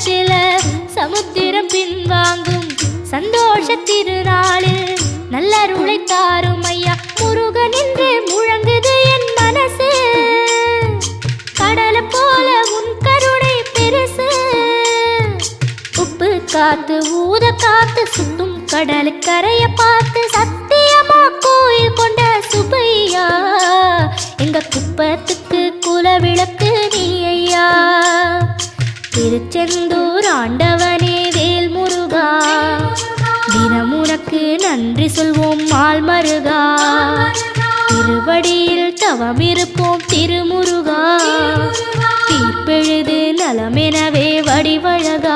உள்ளத்தில சமுத்திரம் பின்வாங்கும் சந்தோஷ திருநாளில் நல்லருளை தாரும் ஐயா முருகன் என்று முழங்குது என் மனசு கடலை போல உன் கருணை பெருசு உப்பு காத்து ஊத காத்து சுத்தும் கடலுக்கரைய பார்த்து சத்தியமா கோயில் கொண்ட சுபையா எங்க குப்பத்துக்கு குலவிளக்கு நீ ஐயா திருச்செந்தூர் ஆண்டவனே வேல் முருகா தினம் உனக்கு நன்றி சொல்வோம் மால் மருகா திருவடியில் தவம் இருப்போம் திருமுருகா தீர்ப்பெழுது நலமெனவே வடிவழகா